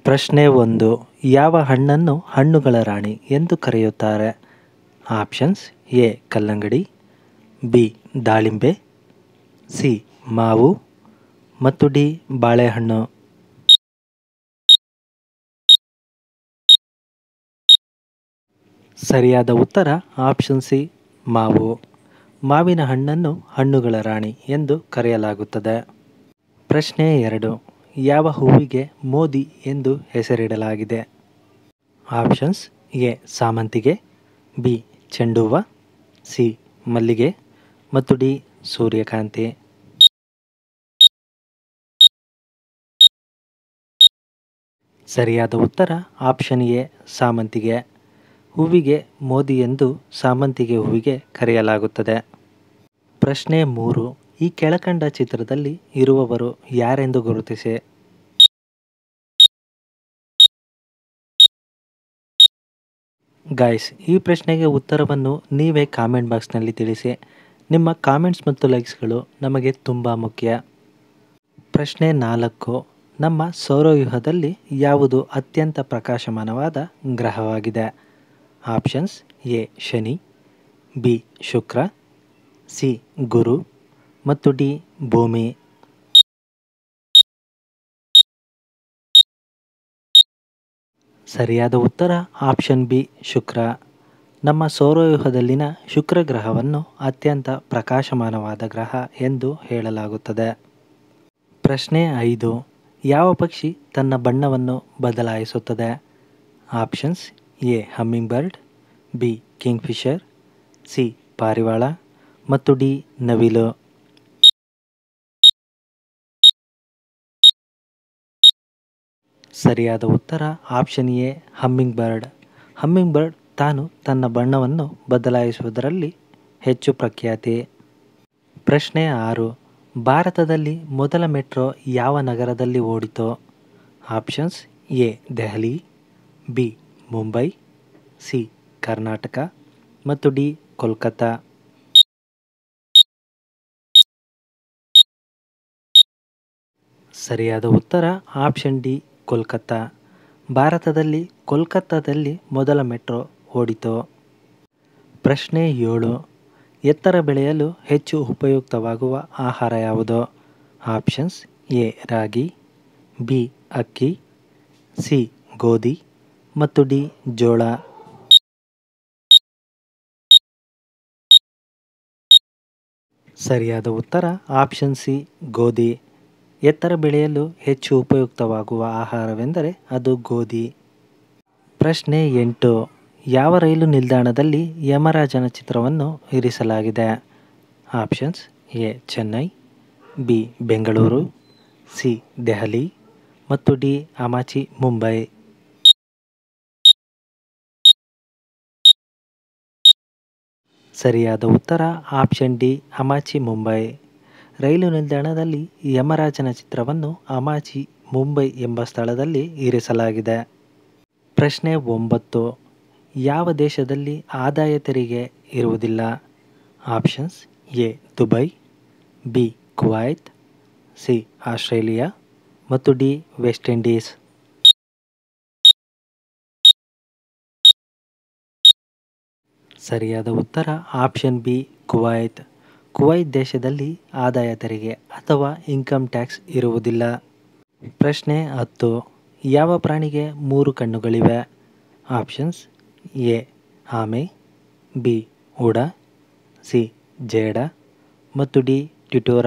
ಪ್ರಶ್ನೆ 1. ಯಾವ ಹಣ್ಣನ್ನು ಹಣ್ಣುಗಳ ರಾಣಿ ಎಂದು ಕರೆಯುತ್ತಾರೆ? Options: A. ಕಲ್ಲಂಗಡಿ, ಬಿ. ದಾಳಿಂಬೆ, ಸಿ. ಮಾವು ಮತ್ತು ಡಿ. ಬಾಳೆಹಣ್ಣು. ಸರಿಯಾದ ಉತ್ತರ ಆಪ್ಷನ್ ಸಿ. ಮಾವು. ಮಾವಿನ ಹಣ್ಣನ್ನು ಹಣ್ಣುಗಳ ರಾಣಿ ಎಂದು ಕರೆಯಲಾಗುತ್ತದೆ. ಪ್ರಶ್ನೆ 2. ಯಾವ ಹೂವಿಗೆ ಮೋದಿ ಎಂದು ಹೆಸರಿಡಲಾಗಿದೆ? Options: A. ಸಾಮಂತಿಗೆ, ಬಿ. ಚೆಂಡು ಹೂವು, ಸಿ. ಮಲ್ಲಿಗೆ ಮತ್ತು ಡಿ. ಸೂರ್ಯಕಾಂತಿ. ಸರಿಯಾದ ಉತ್ತರ ಆಪ್ಷನ್ ಎ. ಸಾಮಂತಿಗೆ. ಹೂವಿಗೆ ಮೋದಿ ಎಂದು ಸಾಮಂತಿಗೆ ಹೂವಿಗೆ ಕರೆಯಲಾಗುತ್ತದೆ. ಪ್ರಶ್ನೆ 3. ಈ ಕೆಳಕಂಡ ಚಿತ್ರದಲ್ಲಿ ಇರುವವರು ಯಾರೆಂದು ಗುರುತಿಸಿ? ಗಾಯ್ಸ್, ಈ ಪ್ರಶ್ನೆಗೆ ಉತ್ತರವನ್ನು ನೀವೇ ಕಾಮೆಂಟ್ ಬಾಕ್ಸ್ನಲ್ಲಿ ತಿಳಿಸಿ. ನಿಮ್ಮ ಕಾಮೆಂಟ್ಸ್ ಮತ್ತು ಲೈಕ್ಸ್ಗಳು ನಮಗೆ ತುಂಬ ಮುಖ್ಯ. ಪ್ರಶ್ನೆ 4. ನಮ್ಮ ಸೌರವ್ಯೂಹದಲ್ಲಿ ಯಾವುದು ಅತ್ಯಂತ ಪ್ರಕಾಶಮಾನವಾದ ಗ್ರಹವಾಗಿದೆ? Options: A. ಶನಿ, ಬಿ. ಶುಕ್ರ, ಸಿ. ಗುರು ಮತ್ತು ಡಿ. ಭೂಮಿ. ಸರಿಯಾದ ಉತ್ತರ ಆಪ್ಷನ್ ಬಿ. ಶುಕ್ರ. ನಮ್ಮ ಸೌರವ್ಯೂಹದಲ್ಲಿನ ಶುಕ್ರ ಗ್ರಹವನ್ನು ಅತ್ಯಂತ ಪ್ರಕಾಶಮಾನವಾದ ಗ್ರಹ ಎಂದು ಹೇಳಲಾಗುತ್ತದೆ. ಪ್ರಶ್ನೆ 5. ಯಾವ ಪಕ್ಷಿ ತನ್ನ ಬಣ್ಣವನ್ನು ಬದಲಾಯಿಸುತ್ತದೆ? Options: A. Humming bird, B. Kingfisher, C. ಪಾರಿವಾಳ ಮತ್ತು ಡಿ. ನವಿಲು. ಸರಿಯಾದ ಉತ್ತರ option A. Humming bird. Humming bird ತಾನು ತನ್ನ ಬಣ್ಣವನ್ನು ಬದಲಾಯಿಸುವುದರಲ್ಲಿ ಹೆಚ್ಚು ಪ್ರಖ್ಯಾತಿ. ಪ್ರಶ್ನೆ 6. ಭಾರತದಲ್ಲಿ ಮೊದಲ ಮೆಟ್ರೋ ಯಾವ ನಗರದಲ್ಲಿ ಓಡಿತು? Options: A. Delhi, B. Mumbai, C. Karnataka ಮತ್ತು ಡಿ. ಕೋಲ್ಕತ್ತಾ. ಸರಿಯಾದ ಉತ್ತರ ಆಪ್ಷನ್ ಡಿ. ಕೋಲ್ಕತ್ತಾ. ಭಾರತದಲ್ಲಿ ಕೋಲ್ಕತ್ತಾದಲ್ಲಿ ಮೊದಲ ಮೆಟ್ರೋ ಓಡಿತು. ಪ್ರಶ್ನೆ 7. ಎತ್ತರ ಬೆಳೆಯಲು ಹೆಚ್ಚು ಉಪಯುಕ್ತವಾಗುವ ಆಹಾರ ಯಾವುದು? Options: A. Ragi, B. ಅಕ್ಕಿ, ಸಿ. ಗೋಧಿ ಮತ್ತು ಡಿ. ಜೋಳ. ಸರಿಯಾದ ಉತ್ತರ ಆಪ್ಷನ್ ಸಿ. ಗೋಧಿ. ಎತ್ತರ ಬೆಳೆಯಲು ಹೆಚ್ಚು ಉಪಯುಕ್ತವಾಗುವ ಆಹಾರವೆಂದರೆ ಅದು ಗೋಧಿ. ಪ್ರಶ್ನೆ 8. ಯಾವ ರೈಲು ನಿಲ್ದಾಣದಲ್ಲಿ ಯಮರಾಜನ ಚಿತ್ರವನ್ನು ಇರಿಸಲಾಗಿದೆ? Options: A. Chennai, B. Bengaluru, C. Delhi ಮತ್ತು ಡಿ. ಅಮಾಚಿ ಮುಂಬೈ. ಸರಿಯಾದ ಉತ್ತರ ಆಪ್ಷನ್ ಡಿ. ಅಮಾಚಿ ಮುಂಬೈ. ರೈಲು ನಿಲ್ದಾಣದಲ್ಲಿ ಯಮರಾಜನ ಚಿತ್ರವನ್ನು ಅಮಾಚಿ ಮುಂಬೈ ಎಂಬ ಸ್ಥಳದಲ್ಲಿ ಇರಿಸಲಾಗಿದೆ. ಪ್ರಶ್ನೆ 9. ಯಾವ ದೇಶದಲ್ಲಿ ಆದಾಯ ತೆರಿಗೆ ಇರುವುದಿಲ್ಲ? Options: A. Dubai, B. Kuwait, C. Australia ಮತ್ತು ಡಿ. West Indies. ಸರಿಯಾದ ಉತ್ತರ ಆಪ್ಷನ್ ಬಿ. ಕುವೈತ್. ಕುವೈತ್ ದೇಶದಲ್ಲಿ ಆದಾಯ ತೆರಿಗೆ ಅಥವಾ ಇನ್ಕಮ್ ಟ್ಯಾಕ್ಸ್ ಇರುವುದಿಲ್ಲ. ಪ್ರಶ್ನೆ 10. ಯಾವ ಪ್ರಾಣಿಗೆ 3 ಕಣ್ಣುಗಳಿವೆ? Options: A. ಆಮೆ, ಬಿ. ಉಡ, ಸಿ. ಜೇಡ ಮತ್ತು ಡಿ. ಟಿಟೋರ.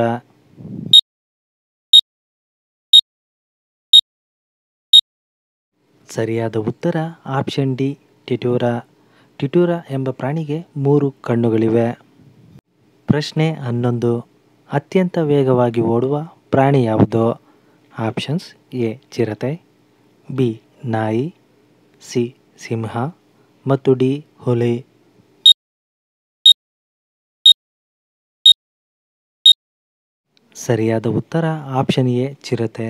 ಸರಿಯಾದ ಉತ್ತರ ಆಪ್ಷನ್ ಡಿ. ಟಿಟೋರ. ಟಿಟೋರ ಎಂಬ ಪ್ರಾಣಿಗೆ 3 ಕಣ್ಣುಗಳಿವೆ. ಪ್ರಶ್ನೆ 11. ಅತ್ಯಂತ ವೇಗವಾಗಿ ಓಡುವ ಪ್ರಾಣಿ ಯಾವುದು? Options: A. ಚಿರತೆ, ಬಿ. ನಾಯಿ, ಸಿ. ಸಿಂಹ ಮತ್ತು ಡಿ. ಹುಲಿ. ಸರಿಯಾದ ಉತ್ತರ ಆಪ್ಷನ್ ಎ. ಚಿರತೆ.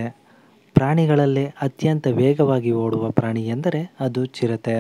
ಪ್ರಾಣಿಗಳಲ್ಲೇ ಅತ್ಯಂತ ವೇಗವಾಗಿ ಓಡುವ ಪ್ರಾಣಿ ಎಂದರೆ ಅದು ಚಿರತೆ.